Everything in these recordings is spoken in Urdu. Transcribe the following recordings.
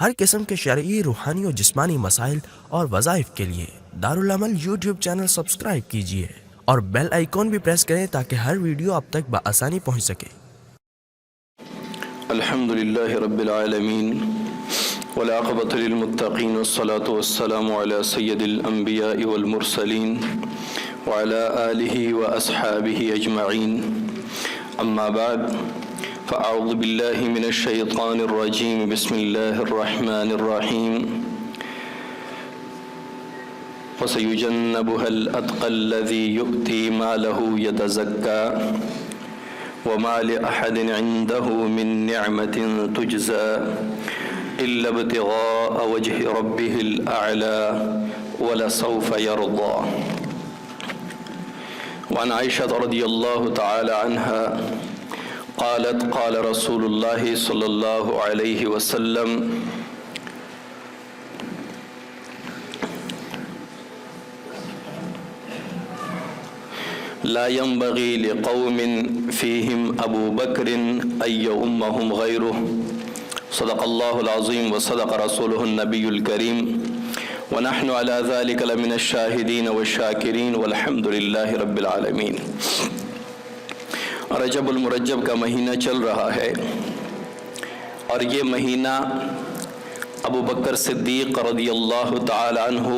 ہر قسم کے شرعی، روحانی اور جسمانی مسائل اور وظائف کے لیے دارالعمل یوٹیوب چینل سبسکرائب کیجیے اور بیل آئیکن بھی پریس کریں تاکہ ہر ویڈیو آپ تک بآسانی پہنچ سکے۔ الحمد للہ رب العالمین والعاقبۃ للمتقین والصلاة والسلام علی سید الانبیاء والمرسلین وعلی آلہ واصحابہ اجمعین، اما بعد فاعوذ باللہ من الشیطان الرجیم، بسم اللہ الرحمن الرحیم۔ وسيجنبها الأتقى الذي يؤتي ماله يتزكى وما لأحد عنده من نعمة تجزى إلا ابتغاء وجه ربه الأعلى ولسوف يرضى۔ وعن عائشة رضي الله تعالى عنها قالت قال رسول الله صلى الله عليه وسلم لا ينبغي لقوم فيهم أبو بكر أن يؤمهم غيره، صدق الله العظيم وصدق رسوله النبي الكريم، ونحن على ذلك لمن الشاهدين والشاكرين والحمد لله رب العالمين۔ رجب المرجب کا مہینہ چل رہا ہے اور یہ مہینہ ابو بکر صدیق رضی اللہ تعالی عنہ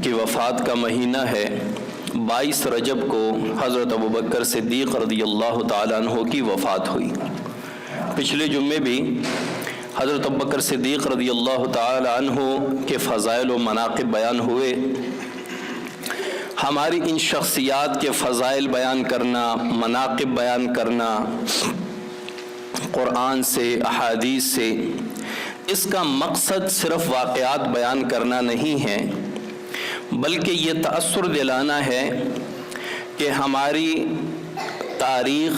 کی وفات کا مہینہ ہے۔ 22 رجب کو حضرت ابو بکر صدیق رضی اللہ تعالیٰ عنہ کی وفات ہوئی۔ پچھلے جمعے بھی حضرت ابو بکر صدیق رضی اللہ تعالیٰ عنہ کے فضائل و مناقب بیان ہوئے۔ ہماری ان شخصیات کے فضائل بیان کرنا، مناقب بیان کرنا قرآن سے، احادیث سے، اس کا مقصد صرف واقعات بیان کرنا نہیں ہے، بلکہ یہ تأثر دلانا ہے کہ ہماری تاریخ،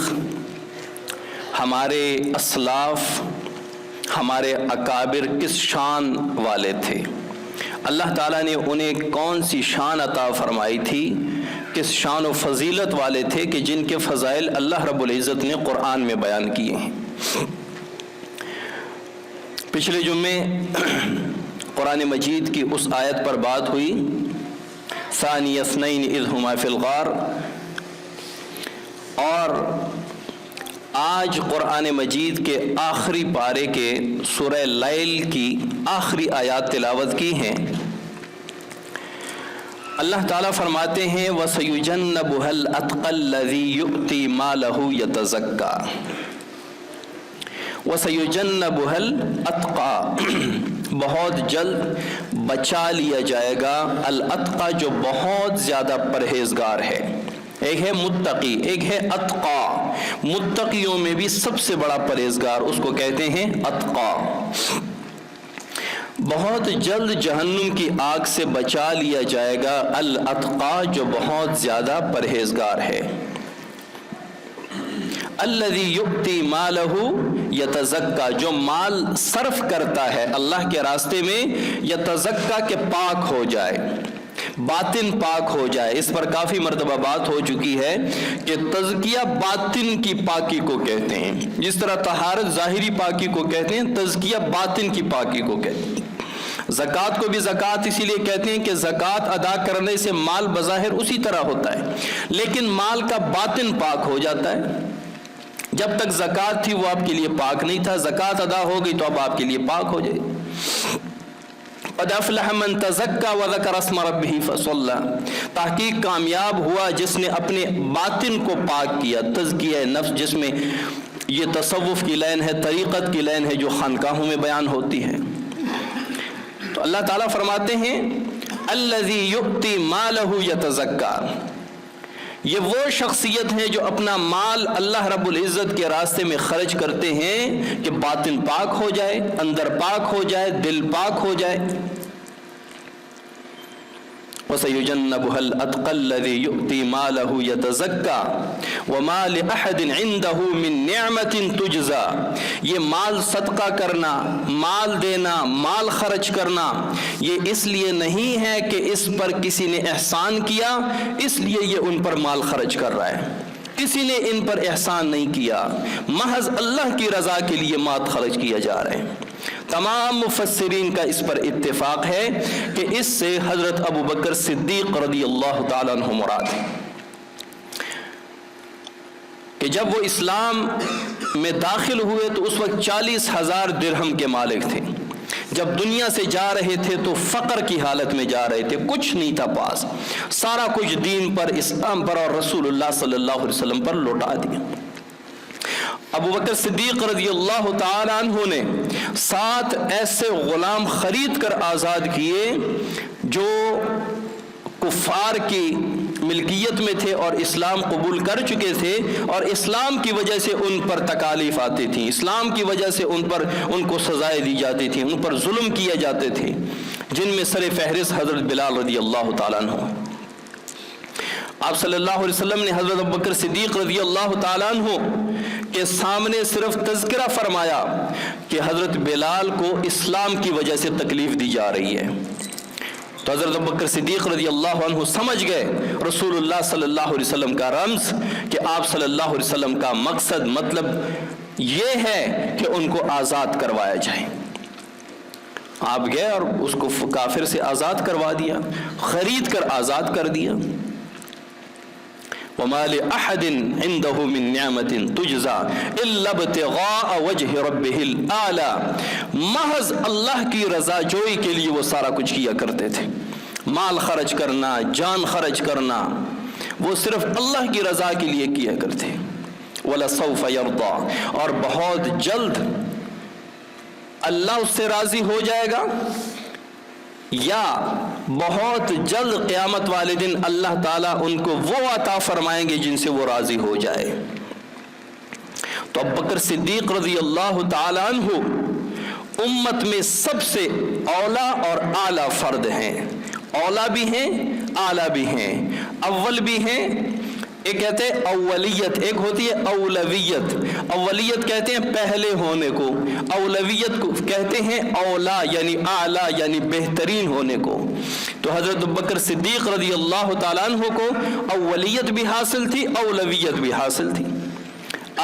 ہمارے اسلاف، ہمارے اکابر کس شان والے تھے، اللہ تعالیٰ نے انہیں کون سی شان عطا فرمائی تھی، کس شان و فضیلت والے تھے کہ جن کے فضائل اللہ رب العزت نے قرآن میں بیان کیے ہیں۔ پچھلے جمعے قرآن مجید کی اس آیت پر بات ہوئی، ثانی اثنین اذ ہما فی الغار، اور آج قرآن مجید کے آخری پارے کے سورہ لیل کی آخری آیات تلاوت کی ہیں۔ اللہ تعالیٰ فرماتے ہیں وَسَيُجَنَّبُهَا الْأَتْقَى الَّذِي يُؤْتِي مَالَهُ يَتَزَكَّى۔ وَسَيُجَنَّبُهَا الْأَتْقَى، بہت جلد بچا لیا جائے گا، الاتقا جو بہت زیادہ پرہیزگار ہے۔ ایک ہے متقی، ایک ہے اتقا، متقیوں میں بھی سب سے بڑا پرہیزگار اس کو کہتے ہیں اتقا۔ بہت جلد جہنم کی آگ سے بچا لیا جائے گا الاتقا جو بہت زیادہ پرہیزگار ہے۔ الذی یؤتی مالہ یتزکا، جو مال صرف کرتا ہے اللہ کے راستے میں، یتزکا کہ پاک ہو جائے، باطن پاک ہو جائے۔ اس پر کافی مرتبہ بات ہو چکی ہے کہ تزکیہ باطن کی پاکی کو کہتے ہیں، جس طرح طہارت ظاہری پاکی کو کہتے ہیں، تزکیہ باطن کی پاکی کو کہتے ہیں۔ زکوٰۃ کو بھی زکوٰۃ اسی لیے کہتے ہیں کہ زکوٰۃ ادا کرنے سے مال بظاہر اسی طرح ہوتا ہے، لیکن مال کا باطن پاک ہو جاتا ہے۔ جب تک زکوٰۃ تھی وہ آپ کے لیے پاک نہیں تھا، زکوٰۃ ادا ہو گئی تو اب آپ کے لیے پاک ہو جائے۔ قد افلح من تزکا وذکر اسم ربہ فصلی، تحقیق کامیاب ہوا جس نے اپنے باطن کو پاک کیا، تزکیہ نفس، جس میں یہ تصوف کی لائن ہے، طریقت کی لائن ہے جو خانقاہوں میں بیان ہوتی ہے۔ تو اللہ تعالیٰ فرماتے ہیں الذی یؤتی مالہ یتزکا، یہ وہ شخصیت ہے جو اپنا مال اللہ رب العزت کے راستے میں خرچ کرتے ہیں کہ باطن پاک ہو جائے، اندر پاک ہو جائے، دل پاک ہو جائے۔ وَسَيُجَنَّبُهَا الْأَتْقَى الَّذِي يُؤْتِي مَالَهُ يَتَزَكَّى وَمَا لِأَحَدٍ عِندَهُ مِن نِعْمَةٍ تُجْزَى، یہ مال صدقہ کرنا، مال دینا، مال خرچ کرنا، یہ اس لیے نہیں ہے کہ اس پر کسی نے احسان کیا اس لیے یہ ان پر مال خرچ کر رہا ہے، کسی نے ان پر احسان نہیں کیا، محض اللہ کی رضا کے لیے مال خرچ کیا جا رہا ہے۔ تمام مفسرین کا اس پر اتفاق ہے کہ اس سے حضرت ابو بکر صدیق رضی اللہ تعالیٰ عنہ مراد ہے کہ جب وہ اسلام میں داخل ہوئے تو اس وقت 40,000 درہم کے مالک تھے. جب دنیا سے جا رہے تھے تو فقر کی حالت میں جا رہے تھے, کچھ نہیں تھا پاس, سارا کچھ دین پر, اسلام پر اور رسول اللہ صلی اللہ علیہ وسلم پر لوٹا دیا. ابو بکر صدیق رضی اللہ تعالی عنہ نے 7 ایسے غلام خرید کر آزاد کیے جو کفار کی ملکیت میں تھے اور اسلام قبول کر چکے تھے, اور اسلام کی وجہ سے ان پر تکالیف آتی تھیں, اسلام کی وجہ سے ان کو سزائیں دی جاتی تھیں, ان پر ظلم کیے جاتے تھے, جن میں سر فہرست حضرت بلال رضی اللہ تعالیٰ عنہ. آپ صلی اللہ علیہ وسلم نے حضرت ابو بکر صدیق رضی اللہ تعالیٰ عنہ کے سامنے صرف تذکرہ فرمایا کہ حضرت بلال کو اسلام کی وجہ سے تکلیف دی جا رہی ہے, تو حضرت ابو بکر صدیق رضی اللہ عنہ سمجھ گئے رسول اللہ صلی اللہ علیہ وسلم کا رمز, کہ آپ صلی اللہ علیہ وسلم کا مقصد مطلب یہ ہے کہ ان کو آزاد کروایا جائے. آپ گئے اور اس کو کافر سے آزاد کروا دیا, خرید کر آزاد کر دیا. وَمَا لِأَحَدٍ عِنْدَهُ مِن نِعْمَةٍ تُجْزَى إِلَّا ابْتِغَاءَ وَجْهِ رَبِّهِ الْأَعْلَى. محض اللہ کی رضا جوئی کے لیے وہ سارا کچھ کیا کرتے تھے, مال خرچ کرنا, جان خرچ کرنا, وہ صرف اللہ کی رضا کے لیے کیا کرتے. وَلَسَوْفَ يَرْضَى, اور بہت جلد اللہ اس سے راضی ہو جائے گا, یا بہت جلد قیامت والے دن اللہ تعالیٰ ان کو وہ عطا فرمائیں گے جن سے وہ راضی ہو جائے. تو ابو بکر صدیق رضی اللہ تعالیٰ عنہ امت میں سب سے اولا اور اعلیٰ فرد ہیں, اولا بھی ہیں اعلیٰ بھی ہیں, اول بھی ہیں. ایک کہتے ہیں اولیت, ایک ہوتی ہے اولویت. اولیت کہتے ہیں پہلے ہونے کو, اولویت کو کہتے ہیں اولا یعنی اعلیٰ یعنی بہترین ہونے کو. تو حضرت ابو بکر صدیق رضی اللہ تعالیٰ عنہ کو اولیت بھی حاصل تھی, اولویت بھی حاصل تھی.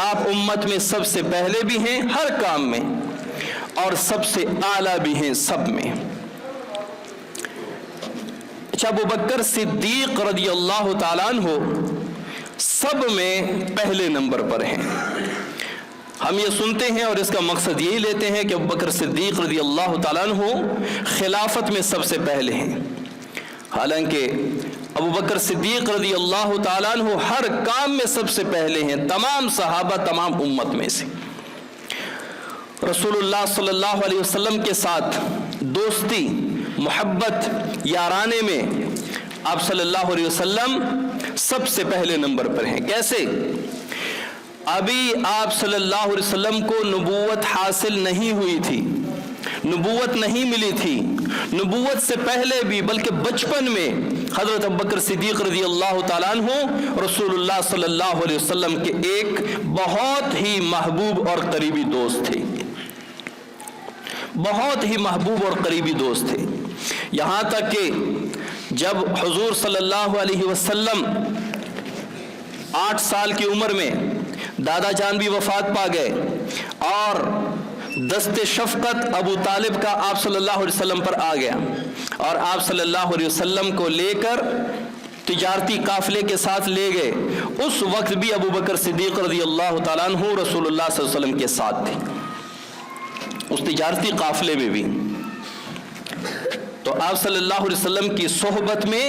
آپ امت میں سب سے پہلے بھی ہیں ہر کام میں, اور سب سے اعلیٰ بھی ہیں سب میں. اچھا, ابو بکر صدیق رضی اللہ تعالیٰ عنہ سب میں پہلے نمبر پر ہیں. ہم یہ سنتے ہیں اور اس کا مقصد یہی لیتے ہیں کہ ابو بکر صدیق رضی اللہ تعالیٰ عنہ خلافت میں سب سے پہلے ہیں, حالانکہ ابو بکر صدیق رضی اللہ تعالیٰ عنہ ہر کام میں سب سے پہلے ہیں, تمام صحابہ تمام امت میں سے. رسول اللہ صلی اللہ علیہ وسلم کے ساتھ دوستی, محبت, یارانے میں آپ صلی اللہ علیہ وسلم سب سے پہلے نمبر پر ہیں. کیسے؟ ابھی آپ صلی اللہ علیہ وسلم کو نبوت حاصل نہیں ہوئی تھی, نبوت نہیں ملی تھی. نبوت سے پہلے بھی بلکہ بچپن میں حضرت ابو بکر صدیق رضی اللہ تعالیٰ عنہ رسول اللہ صلی اللہ علیہ وسلم کے ایک بہت ہی محبوب اور قریبی دوست تھے, بہت ہی محبوب اور قریبی دوست تھے. یہاں تک کہ جب حضور صلی اللہ علیہ وسلم 8 سال کی عمر میں دادا جان بھی وفات پا گئے, اور دست شفقت ابو طالب کا آپ صلی اللہ علیہ وسلم پر آ گیا, اور آپ صلی اللہ علیہ وسلم کو لے کر تجارتی قافلے کے ساتھ لے گئے. اس وقت بھی ابو بکر صدیق رضی اللہ تعالیٰ عنہ رسول اللہ صلی اللہ علیہ وسلم کے ساتھ تھے, اس تجارتی قافلے میں بھی. تو آپ صلی اللہ علیہ وسلم کی صحبت میں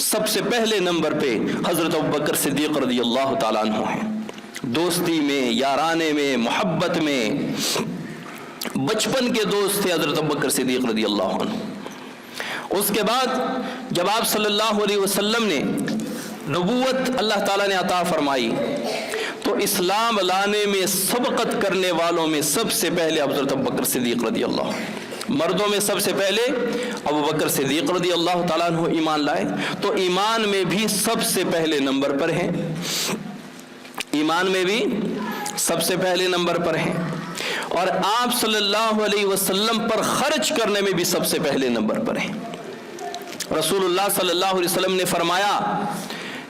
سب سے پہلے نمبر پہ حضرت ابو بکر صدیق رضی اللہ تعالیٰ عنہ ہیں, دوستی میں, یارانے میں, محبت میں. بچپن کے دوست تھے حضرت ابو بکر صدیق رضی اللہ عنہ. اس کے بعد جب آپ صلی اللہ علیہ وسلم نے نبوت اللہ تعالیٰ نے عطا فرمائی, تو اسلام لانے میں سبقت کرنے والوں میں سب سے پہلے حضرت ابو بکر صدیق رضی اللہ عنہ. مردوں میں سب سے پہلے ابو بکر صدیق رضی اللہ تعالیٰ عنہ ایمان لائے, تو ایمان میں بھی سب سے پہلے نمبر پر ہیں, ایمان میں بھی سب سے پہلے نمبر پر ہیں. اور آپ صلی اللہ علیہ وسلم پر خرچ کرنے میں بھی سب سے پہلے نمبر پر ہیں. رسول اللہ صلی اللہ علیہ وسلم نے فرمایا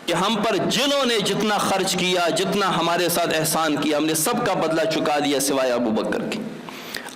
کہ ہم پر جنہوں نے جتنا خرچ کیا, جتنا ہمارے ساتھ احسان کیا, ہم نے سب کا بدلہ چکا دیا سوائے ابو بکر کے.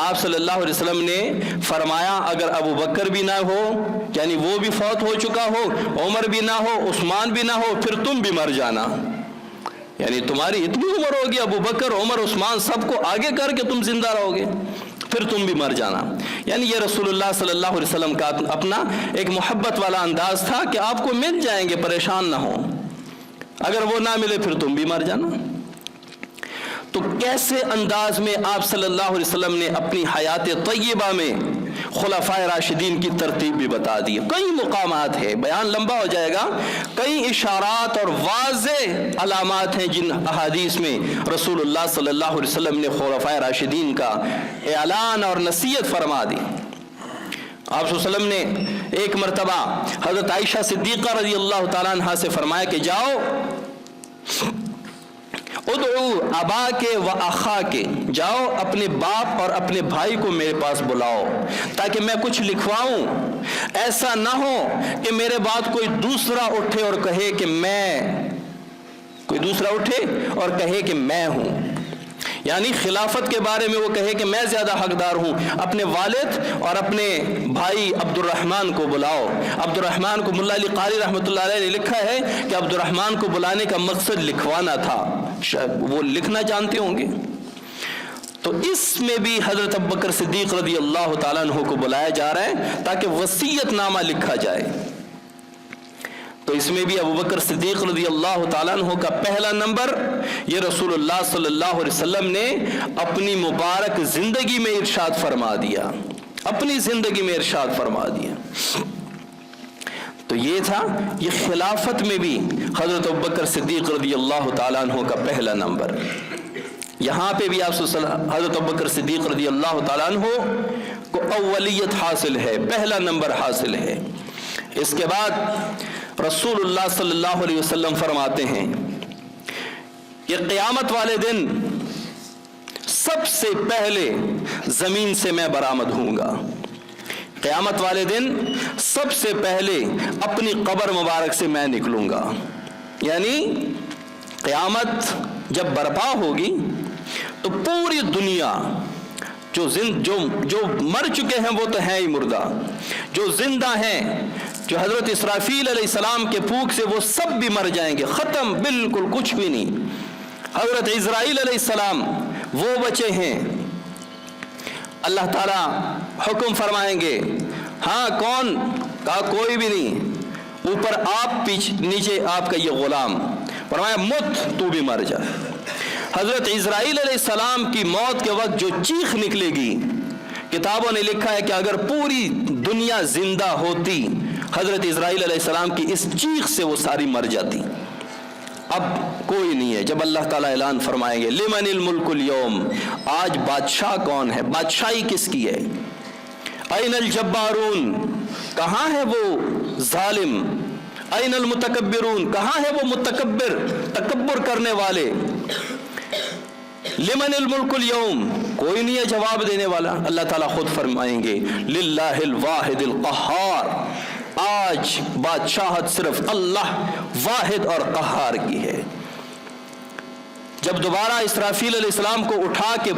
آپ صلی اللہ علیہ وسلم نے فرمایا اگر ابو بکر بھی نہ ہو یعنی وہ بھی فوت ہو چکا ہو، عمر بھی نہ ہو، عثمان بھی نہ ہو، پھر تم بھی مر جانا، یعنی تمہاری اتنی عمر ہوگی، ابو بکر عمر عثمان سب کو آگے کر کے تم زندہ رہو گے، پھر تم بھی مر جانا۔ یعنی یہ رسول اللہ صلی اللہ علیہ وسلم کا اپنا ایک محبت والا انداز تھا کہ آپ کو مل جائیں گے، پریشان نہ ہو، اگر وہ نہ ملے پھر تم بھی مر جانا۔ تو کیسے انداز میں آپ صلی اللہ علیہ وسلم نے اپنی حیات طیبہ میں خلفائے راشدین کی ترتیب بھی بتا دی۔ کئی مقامات ہیں، بیان لمبا ہو جائے گا، کئی اشارات اور واضح علامات ہیں جن احادیث میں رسول اللہ صلی اللہ علیہ وسلم نے خلفائے راشدین کا اعلان اور نصیحت فرما دی۔ آپ صلی اللہ علیہ وسلم نے ایک مرتبہ حضرت عائشہ صدیقہ رضی اللہ تعالیٰ عنہا سے فرمایا کہ جاؤ ادعو ابا کے و اخا کے، جاؤ اپنے باپ اور اپنے بھائی کو میرے پاس بلاؤ تاکہ میں کچھ لکھواؤں، ایسا نہ ہو کہ میرے بعد کوئی دوسرا اٹھے اور کہے کہ میں ہوں، یعنی خلافت کے بارے میں وہ کہے کہ میں زیادہ حقدار ہوں۔ اپنے والد اور اپنے بھائی عبد الرحمن کو بلاؤ۔ عبد الرحمن کو ملا علی قاری رحمۃ اللہ علیہ نے لکھا ہے کہ عبد الرحمن کو بلانے کا مقصد لکھوانا تھا، وہ لکھنا جانتے ہوں گے۔ تو اس میں بھی حضرت ابوبکر صدیق رضی اللہ تعالیٰ عنہ کو بلایا جا رہا ہے تاکہ وصیت نامہ لکھا جائے۔ تو اس میں بھی ابوبکر صدیق رضی اللہ تعالیٰ عنہ کا پہلا نمبر یہ رسول اللہ صلی اللہ علیہ وسلم نے اپنی مبارک زندگی میں ارشاد فرما دیا، اپنی زندگی میں ارشاد فرما دیا۔ تو یہ تھا، یہ خلافت میں بھی حضرت ابوبکر صدیق رضی اللہ تعالیٰ عنہ کا پہلا نمبر۔ یہاں پہ بھی آپ حضرت ابوبکر صدیق رضی اللہ تعالیٰ عنہ کو اولیت حاصل ہے، پہلا نمبر حاصل ہے۔ اس کے بعد رسول اللہ صلی اللہ علیہ وسلم فرماتے ہیں کہ قیامت والے دن سب سے پہلے زمین سے میں برآمد ہوں گا، قیامت والے دن سب سے پہلے اپنی قبر مبارک سے میں نکلوں گا۔ یعنی قیامت جب برپا ہوگی تو پوری دنیا جو مر چکے ہیں وہ تو ہیں ہی مردہ، جو زندہ ہیں، جو حضرت اسرافیل علیہ السلام کے پھونک سے وہ سب بھی مر جائیں گے، ختم، بالکل کچھ بھی نہیں۔ حضرت عزرائیل علیہ السلام وہ بچے ہیں، اللہ تعالیٰ حکم فرمائیں گے، ہاں کون؟ کہا کوئی بھی نہیں، اوپر آپ نیچے آپ کا یہ غلام، فرمایا مت، تو بھی مر جا۔ حضرت عزرائیل علیہ السلام کی موت کے وقت جو چیخ نکلے گی، کتابوں نے لکھا ہے کہ اگر پوری دنیا زندہ ہوتی حضرت عزرائیل علیہ السلام کی اس چیخ سے وہ ساری مر جاتی۔ اب کوئی نہیں ہے، جب اللہ تعالیٰ اعلان فرمائیں گے لمن الملک اليوم، آج بادشاہ کون ہے، بادشاہی کس کی ہے؟ این الجبارون، کہاں ہے وہ ظالم؟ این المتکبرون، کہاں ہے وہ متکبر، تکبر کرنے والے؟ لمن الملک اليوم، کوئی نہیں ہے جواب دینے والا۔ اللہ تعالیٰ خود فرمائیں گے للہ الواحد القہار، آج بادشاہت صرف اللہ واحد اور قہار کی ہے۔ جب دوبارہ اسرافیل علیہ السلام کو اٹھا کے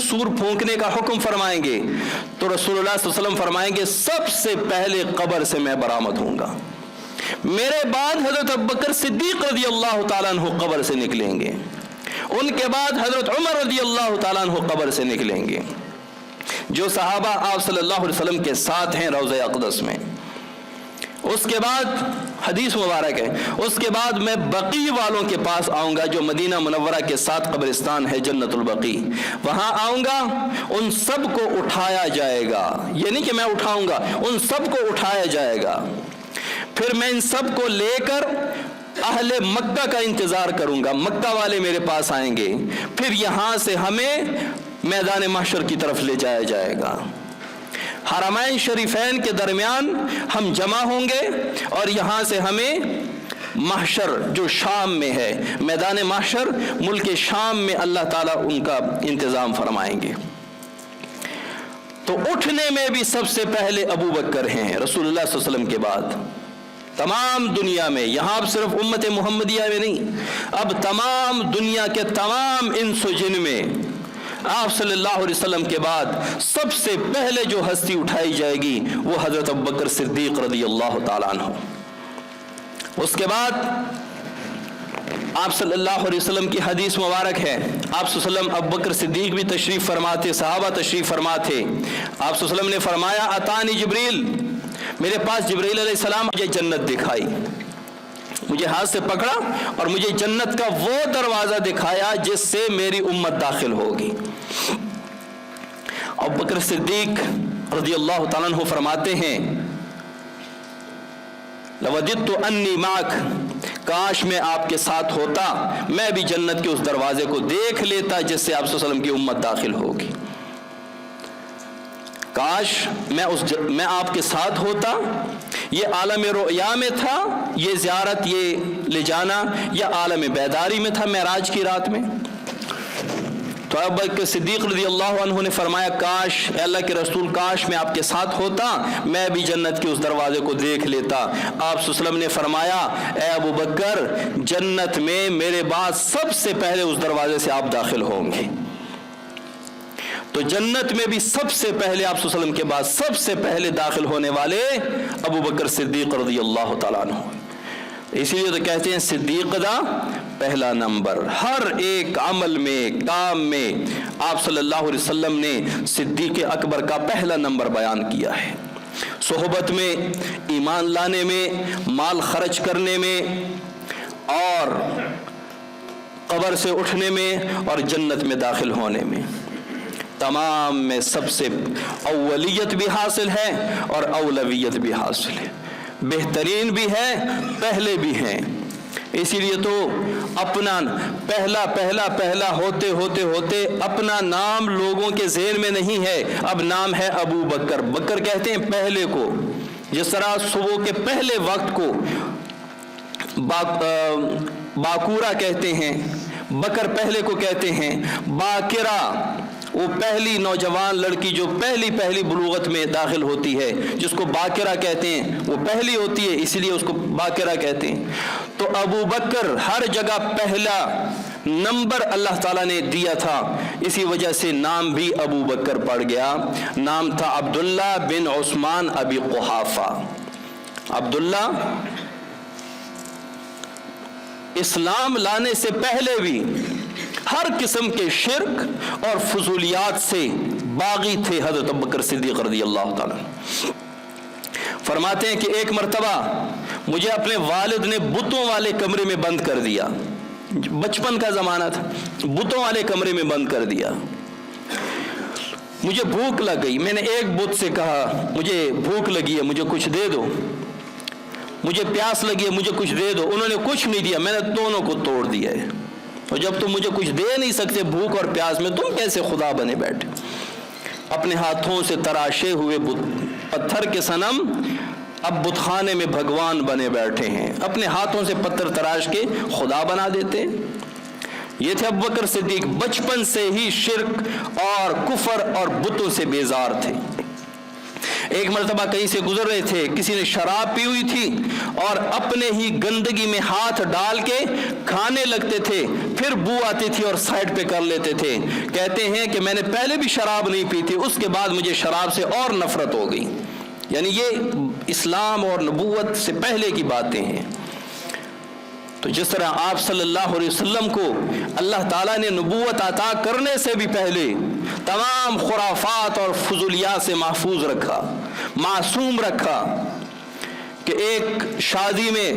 سور پھونکنے کا حکم فرمائیں گے تو رسول اللہ صلی اللہ علیہ وسلم فرمائیں گے سب سے پہلے قبر سے میں برآمد ہوں گا، میرے بعد حضرت ابوبکر صدیق رضی اللہ تعالیٰ عنہ قبر سے نکلیں گے، ان کے بعد حضرت عمر رضی اللہ تعالیٰ عنہ قبر سے نکلیں گے، جو صحابہ آپ صلی اللہ علیہ وسلم کے ساتھ ہیں روضہ اقدس میں۔ اس کے بعد حدیث مبارک ہے، اس کے بعد میں بقی والوں کے پاس آؤں گا، جو مدینہ منورہ کے ساتھ قبرستان ہے جنت البقی، وہاں آؤں گا، ان سب کو اٹھایا جائے گا، یہ نہیں کہ میں اٹھاؤں گا، ان سب کو اٹھایا جائے گا، پھر میں ان سب کو لے کر اہل مکہ کا انتظار کروں گا، مکہ والے میرے پاس آئیں گے، پھر یہاں سے ہمیں میدان محشر کی طرف لے جایا جائے گا، حرمین شریفین کے درمیان ہم جمع ہوں گے، اور یہاں سے ہمیں محشر جو شام میں ہے، میدان محشر ملک شام میں اللہ تعالیٰ ان کا انتظام فرمائیں گے۔ تو اٹھنے میں بھی سب سے پہلے ابو بکر ہیں رسول اللہ صلی اللہ علیہ وسلم کے بعد، تمام دنیا میں، یہاں اب صرف امت محمدیہ میں نہیں، اب تمام دنیا کے تمام انس و جن میں آپ صلی اللہ علیہ وسلم کے بعد سب سے پہلے جو ہستی اٹھائی جائے گی وہ حضرت ابوبکر صدیق رضی اللہ تعالیٰ عنہ. اس کے بعد آپ صلی اللہ علیہ وسلم کی حدیث مبارک ہے, آپ صلی اللہ علیہ وسلم ابوبکر صدیق بھی تشریف فرما تھے, صحابہ تشریف فرما تھے. آپ صلی اللہ علیہ وسلم نے فرمایا اتانی جبریل, میرے پاس جبریل علیہ السلام مجھے جنت دکھائی, مجھے ہاتھ سے پکڑا اور مجھے جنت کا وہ دروازہ دکھایا جس سے میری امت داخل ہوگی. ابوبکر صدیق رضی اللہ تعالیٰ عنہ فرماتے ہیں لوددت انی معک, کاش میں آپ کے ساتھ ہوتا, میں بھی جنت کے اس دروازے کو دیکھ لیتا جس سے آپ صلی اللہ علیہ وسلم کی امت داخل ہوگی. کاش میں آپ کے ساتھ ہوتا. یہ عالم رؤیا میں تھا یہ زیارت, یہ لے جانا, یا عالم بیداری میں تھا معراج کی رات میں. تو ابوبکر صدیق رضی اللہ عنہ نے فرمایا کاش اے اللہ کے رسول, کاش میں آپ کے ساتھ ہوتا, میں بھی جنت کے اس دروازے کو دیکھ لیتا. آپ صلی اللہ علیہ وسلم نے فرمایا اے ابوبکر, جنت میں میرے بعد سب سے پہلے اس دروازے سے آپ داخل ہوں گے. تو جنت میں بھی سب سے پہلے آپ صلی اللہ علیہ وسلم کے بعد سب سے پہلے داخل ہونے والے ابوبکر صدیق رضی اللہ تعالیٰ عنہ. اسی لیے تو کہتے ہیں صدیق دا پہلا نمبر. ہر ایک عمل میں, کام میں آپ صلی اللہ علیہ وسلم نے صدیق اکبر کا پہلا نمبر بیان کیا ہے. صحبت میں, ایمان لانے میں, مال خرچ کرنے میں, اور قبر سے اٹھنے میں, اور جنت میں داخل ہونے میں, تمام میں سب سے اولیت بھی حاصل ہے اور اولویت بھی حاصل ہے, بہترین بھی ہے, پہلے بھی ہیں. اسی لیے تو اپنا پہلا ہوتے ہوتے ہوتے اپنا نام لوگوں کے ذہن میں نہیں ہے, اب نام ہے ابو بکر. بکر کہتے ہیں پہلے کو, جس طرح صبح کے پہلے وقت کو باکورہ کہتے ہیں, بکر پہلے کو کہتے ہیں. باکرہ وہ پہلی نوجوان لڑکی جو پہلی بلوغت میں داخل ہوتی ہے, جس کو باکرہ کہتے ہیں, وہ پہلی ہوتی ہے اسی لیے اس کو باکرہ کہتے ہیں. تو ابو بکر ہر جگہ پہلا نمبر اللہ تعالیٰ نے دیا تھا, اسی وجہ سے نام بھی ابو بکر پڑ گیا. نام تھا عبداللہ بن عثمان ابی قحافہ. عبداللہ اسلام لانے سے پہلے بھی ہر قسم کے شرک اور فضولیات سے باغی تھے حضرت ابوبکر صدیق رضی اللہ تعالیٰ. فرماتے ہیں کہ ایک مرتبہ مجھے اپنے والد نے بتوں والے کمرے میں بند کر دیا, بچپن کا زمانہ تھا, بتوں والے کمرے میں بند کر دیا. مجھے بھوک لگ گئی, میں نے ایک بت سے کہا مجھے بھوک لگی ہے, مجھے کچھ دے دو. مجھے پیاس لگی ہے, مجھے کچھ دے دو. انہوں نے کچھ نہیں دیا, میں نے دونوں کو توڑ دیا ہے. اور جب تم مجھے کچھ دے نہیں سکتے بھوک اور پیاس میں, تم کیسے خدا بنے بیٹھے؟ اپنے ہاتھوں سے تراشے ہوئے پتھر کے صنم اب بت خانے میں بھگوان بنے بیٹھے ہیں. اپنے ہاتھوں سے پتھر تراش کے خدا بنا دیتے. یہ تھے ابوبکر صدیق, بچپن سے ہی شرک اور کفر اور بتوں سے بیزار تھے. ایک مرتبہ کہیں سے گزر رہے تھے, کسی نے شراب پی ہوئی تھی اور اپنے ہی گندگی میں ہاتھ ڈال کے کھانے لگتے تھے, پھر بو آتی تھی اور سائڈ پہ کر لیتے تھے. کہتے ہیں کہ میں نے پہلے بھی شراب نہیں پی تھی, اس کے بعد مجھے شراب سے اور نفرت ہو گئی. یعنی یہ اسلام اور نبوت سے پہلے کی باتیں ہیں. تو جس طرح آپ صلی اللہ علیہ وسلم کو اللہ تعالیٰ نے نبوت عطا کرنے سے بھی پہلے تمام خرافات اور فضولیات سے محفوظ رکھا, معصوم رکھا. کہ ایک شادی میں,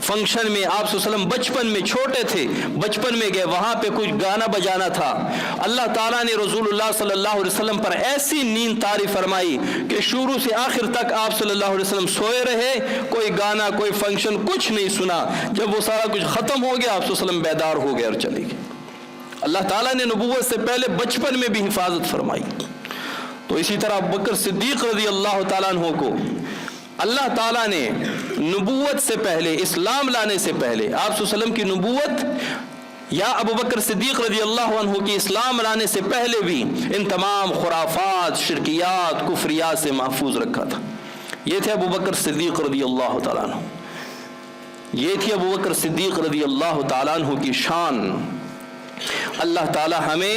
فنکشن میں آپ صلی اللہ علیہ وسلم بچپن میں چھوٹے تھے, بچپن میں گئے, وہاں پہ کچھ گانا بجانا تھا. اللہ تعالیٰ نے رسول اللہ صلی اللہ علیہ وسلم پر ایسی نیند طاری فرمائی کہ شروع سے آخر تک آپ صلی اللہ علیہ وسلم سوئے رہے, کوئی گانا کوئی فنکشن کچھ نہیں سنا. جب وہ سارا کچھ ختم ہو گیا آپ صلی اللہ علیہ وسلم بیدار ہو گئے اور چلے گئے. اللہ تعالیٰ نے نبوت سے پہلے بچپن میں بھی حفاظت فرمائی. تو اسی طرح ابوبکر صدیق رضی اللہ تعالیٰ عنہ کو اللہ تعالیٰ نے نبوت سے پہلے, اسلام لانے سے پہلے, آپ صلی اللہ علیہ وسلم کی نبوت یا ابوبکر صدیق رضی اللہ عنہ کی اسلام لانے سے پہلے بھی ان تمام خرافات, شرکیات, کفریات سے محفوظ رکھا تھا. یہ تھے ابوبکر صدیق رضی اللہ تعالیٰ عنہ. یہ تھی ابوبکر صدیق رضی اللہ تعالیٰ عنہ کی شان. اللہ تعالیٰ ہمیں